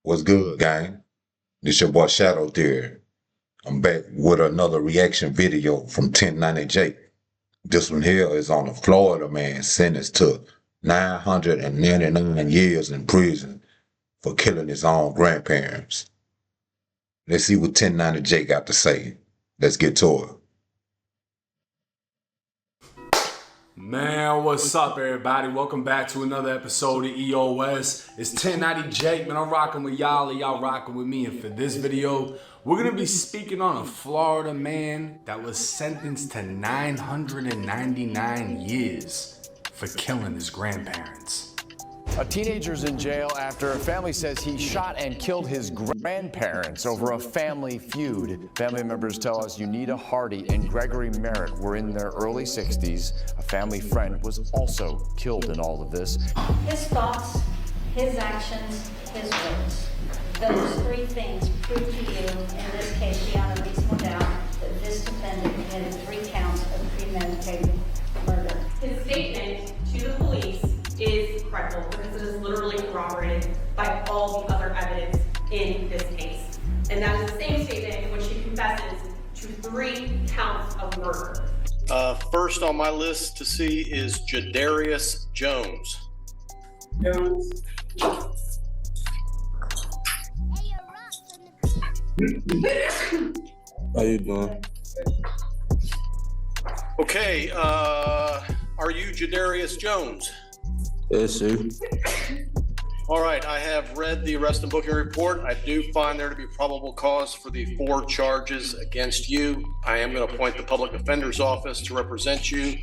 What's good, gang? This your boy Shadow Theory. I'm back with another reaction video from 1090 Jake. This one here is on a Florida man sentenced to 999 years in prison for killing his own grandparents. Let's see what 1090 Jake got to say. Let's get to it. Man, what's up, everybody? Welcome back to another episode of EOS. It's 1090 Jake, man. I'm rocking with y'all, and y'all rocking with me. And for this video, we're going to be speaking on a Florida man that was sentenced to 999 years for killing his grandparents. A teenager's in jail after a family says he shot and killed his grandparents over a family feud. Family members tell us Ja-Darrius Hardy and Gregory Merritt were in their early 60s. A family friend was also killed in all of this. His thoughts, his actions, his words. Those three things prove to you, in this case, beyond a reasonable doubt, that this defendant committed 3 counts of premeditated murder. His statement to the police is credible because it is literally corroborated by all the other evidence in this case. And that is the same statement in which he confesses to 3 counts of murder. First on my list to see is Ja-Darrius Jones. How you doing? Okay, are you Ja-Darrius Jones? Yes, sir. All right, I have read the arrest and booking report. I do find there to be probable cause for the 4 charges against you. I am going to appoint the public defender's office to represent you.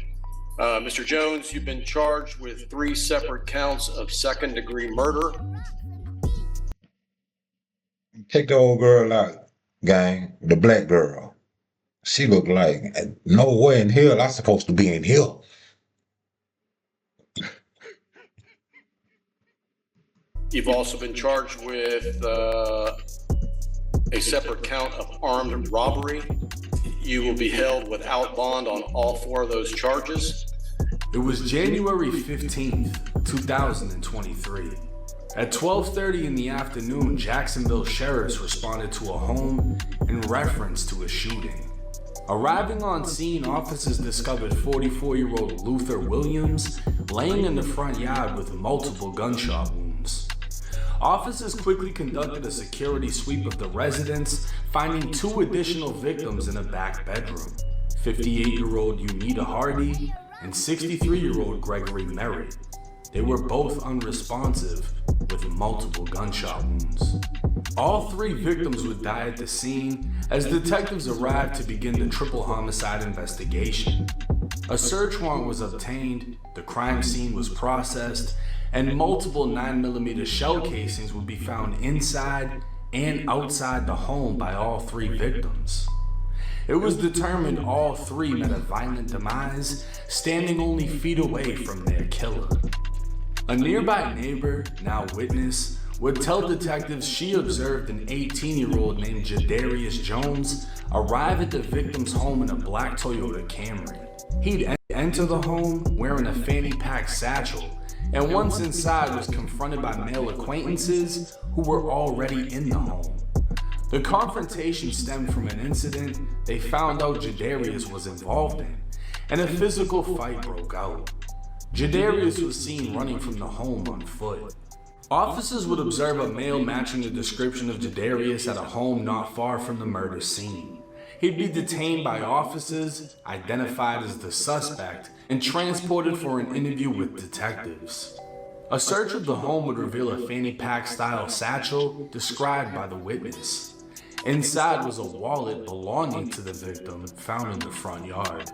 Mr. Jones, you've been charged with 3 separate counts of second-degree murder. Take the old girl out, gang. The black girl. She looked like nowhere in hell I'm supposed to be in here. You've also been charged with a separate count of armed robbery. You will be held without bond on all 4 of those charges. It was January 15th, 2023. At 12:30 in the afternoon, Jacksonville sheriffs responded to a home in reference to a shooting. Arriving on scene, officers discovered 44-year-old Luther Williams laying in the front yard with multiple gunshot wounds. Officers quickly conducted a security sweep of the residence, finding 2 additional victims in a back bedroom, 58-year-old Ja-Darrius Hardy and 63-year-old Gregory Merritt. They were both unresponsive with multiple gunshot wounds. All 3 victims would die at the scene as detectives arrived to begin the triple homicide investigation. A search warrant was obtained, the crime scene was processed, and multiple 9mm shell casings would be found inside and outside the home by all 3 victims. It was determined all 3 met a violent demise, standing only feet away from their killer. A nearby neighbor, now witness, would tell detectives she observed an 18-year-old named Ja-Darrius Jones arrive at the victim's home in a black Toyota Camry. He'd enter the home wearing a fanny pack satchel, and once inside was confronted by male acquaintances who were already in the home. The confrontation stemmed from an incident they found out Ja-Darrius was involved in, and a physical fight broke out. Ja-Darrius was seen running from the home on foot. Officers would observe a male matching the description of Ja-Darrius at a home not far from the murder scene. He'd be detained by officers, identified as the suspect, and transported for an interview with detectives. A search of the home would reveal a fanny pack style satchel described by the witness. Inside was a wallet belonging to the victim found in the front yard.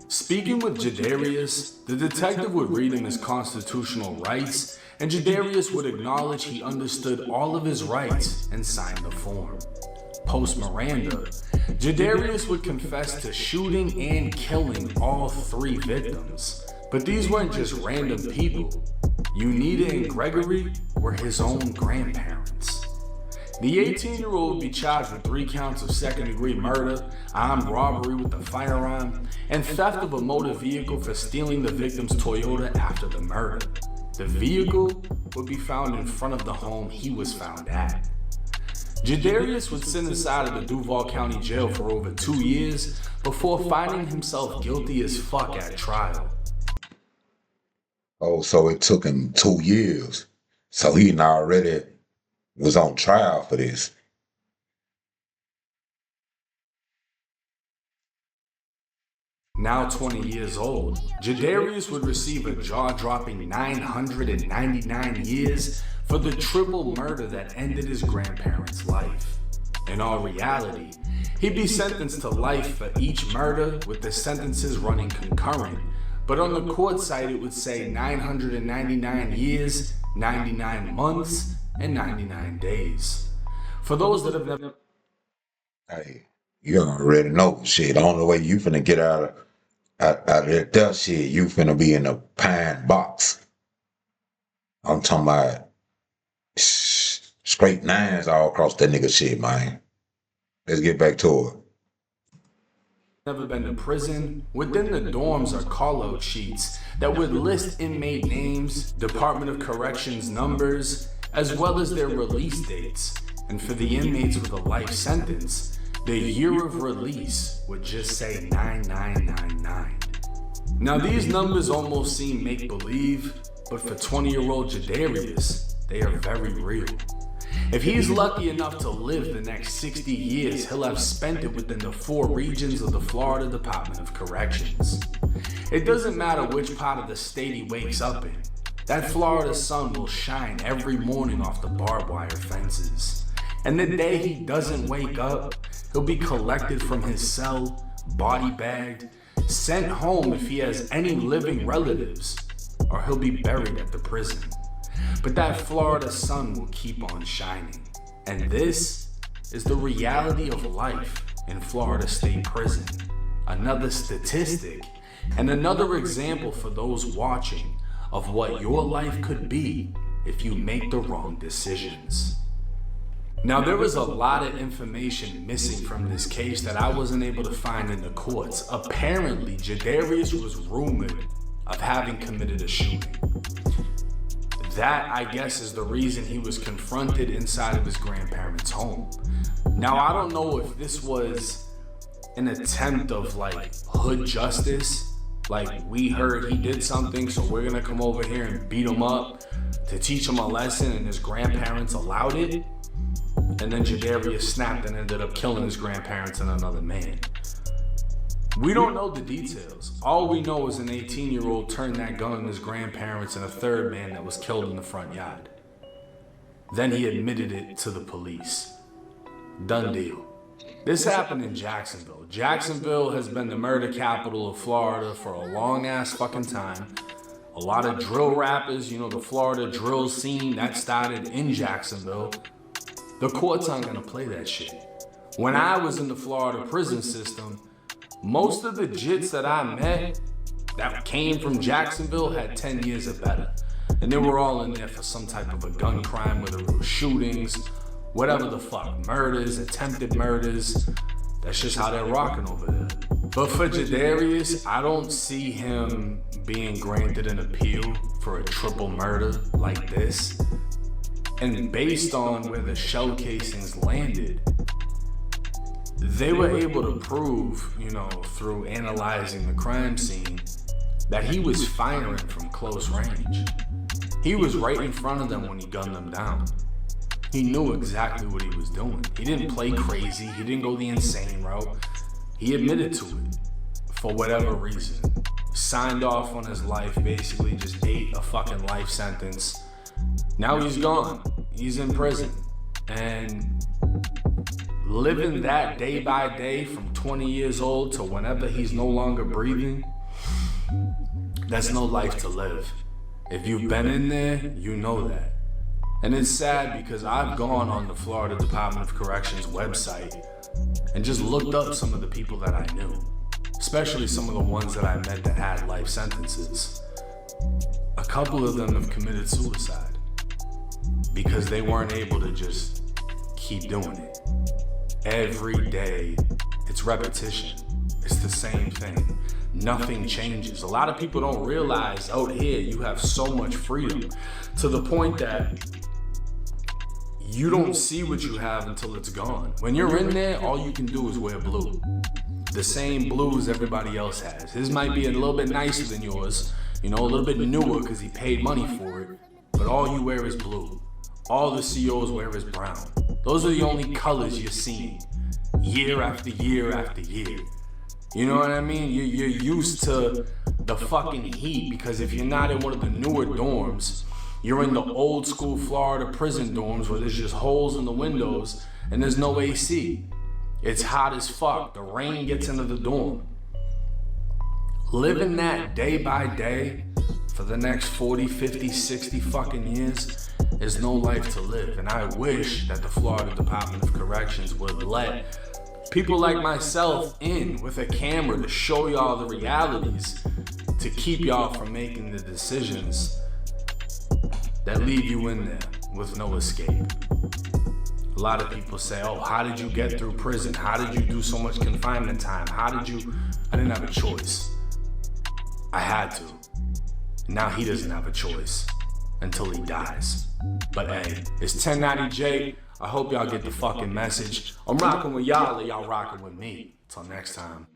Speaking with Ja-Darrius, the detective would read him his constitutional rights, and Ja-Darrius would acknowledge he understood all of his rights and signed the form. Post Miranda, Ja-Darrius would confess to shooting and killing all 3 victims. But these weren't just random people. Ja-Darrius and Gregory were his own grandparents. The 18-year-old would be charged with 3 counts of second-degree murder, armed robbery with a firearm, and theft of a motor vehicle for stealing the victim's Toyota after the murder. The vehicle would be found in front of the home he was found at. Ja-Darrius would sit inside of the Duval County Jail for over 2 years before finding himself guilty as fuck at trial. Oh, so it took him 2 years. So he already was on trial for this. Now 20 years old, Ja-Darrius would receive a jaw-dropping 999 years for the triple murder that ended his grandparents' life. In all reality, he'd be sentenced to life for each murder, with the sentences running concurrent, but on the court site it would say 999 years, 99 months, and 99 days. For those that have never... Hey, you already know shit. The only way you finna get out of that shit, you finna be in a pine box. I'm talking about straight nines all across that nigga shit, man. Let's get back to it. Never been to prison, within the dorms are call-out sheets that would list inmate names, Department of Corrections numbers, as well as their release dates. And for the inmates with a life sentence, the year of release would just say 9999. Now these numbers almost seem make-believe, but for 20-year-old Ja-Darrius, they are very real. If he's lucky enough to live the next 60 years, he'll have spent it within the 4 regions of the Florida Department of Corrections. It doesn't matter which part of the state he wakes up in. That Florida sun will shine every morning off the barbed wire fences. And the day he doesn't wake up, he'll be collected from his cell, body bagged, sent home if he has any living relatives, or he'll be buried at the prison. But that Florida sun will keep on shining. And this is the reality of life in Florida State Prison. Another statistic and another example for those watching of what your life could be if you make the wrong decisions. Now there was a lot of information missing from this case that I wasn't able to find in the courts. Apparently, Ja-Darrius was rumored of having committed a shooting. That, I guess, is the reason he was confronted inside of his grandparents' home. Now, I don't know if this was an attempt of like hood justice, like we heard he did something, so we're gonna come over here and beat him up to teach him a lesson, and his grandparents allowed it. And then Ja-Darrius snapped and ended up killing his grandparents and another man. We don't know the details. All we know is an 18-year-old turned that gun on his grandparents and a third man that was killed in the front yard. Then he admitted it to the police. Done deal. This happened in Jacksonville. Jacksonville has been the murder capital of Florida for a long ass fucking time. A lot of drill rappers, you know, the Florida drill scene, that started in Jacksonville. The courts aren't gonna play that shit. When I was in the Florida prison system, most of the jits that I met that came from Jacksonville had 10 years or better. And they were all in there for some type of a gun crime, whether it was shootings, whatever the fuck, murders, attempted murders. That's just how they're rocking over there. But for Ja-Darrius, I don't see him being granted an appeal for a triple murder like this. And based on where the shell casings landed, they were able to prove, you know, through analyzing the crime scene, that he was firing from close range. He was right in front of them when he gunned them down. He knew exactly what he was doing. He didn't play crazy. He didn't go the insane route. He admitted to it for whatever reason. Signed off on his life, basically just ate a fucking life sentence. Now he's gone. He's in prison. And living that day by day from 20 years old to whenever he's no longer breathing, that's no life to live. If you've been in there, you know that. And it's sad because I've gone on the Florida Department of Corrections website and just looked up some of the people that I knew, especially some of the ones that I met that had life sentences. A couple of them have committed suicide because they weren't able to just keep doing it. Every day, it's repetition. It's the same thing. Nothing changes. A lot of people don't realize out here you have so much freedom, to the point that you don't see what you have until it's gone. When you're in there, all you can do is wear blue. The same blue as everybody else has. His might be a little bit nicer than yours, you know, a little bit newer because he paid money for it, but all you wear is blue. All the COs wear is brown. Those are the only colors you're seeing, year after year after year. You know what I mean? You're used to the fucking heat because if you're not in one of the newer dorms, you're in the old school Florida prison dorms where there's just holes in the windows and there's no AC. It's hot as fuck. The rain gets into the dorm. Living that day by day for the next 40, 50, 60 fucking years is no life to live. And I wish that the Florida Department of Corrections would let people like myself in with a camera to show y'all the realities, to keep y'all from making the decisions that leave you in there with no escape. A lot of people say, oh, how did you get through prison? How did you do so much confinement time? I didn't have a choice. I had to. Now he doesn't have a choice until he dies. But hey, it's 1090J. I hope y'all get the fucking message. I'm rocking with y'all, or y'all rocking with me. Till next time.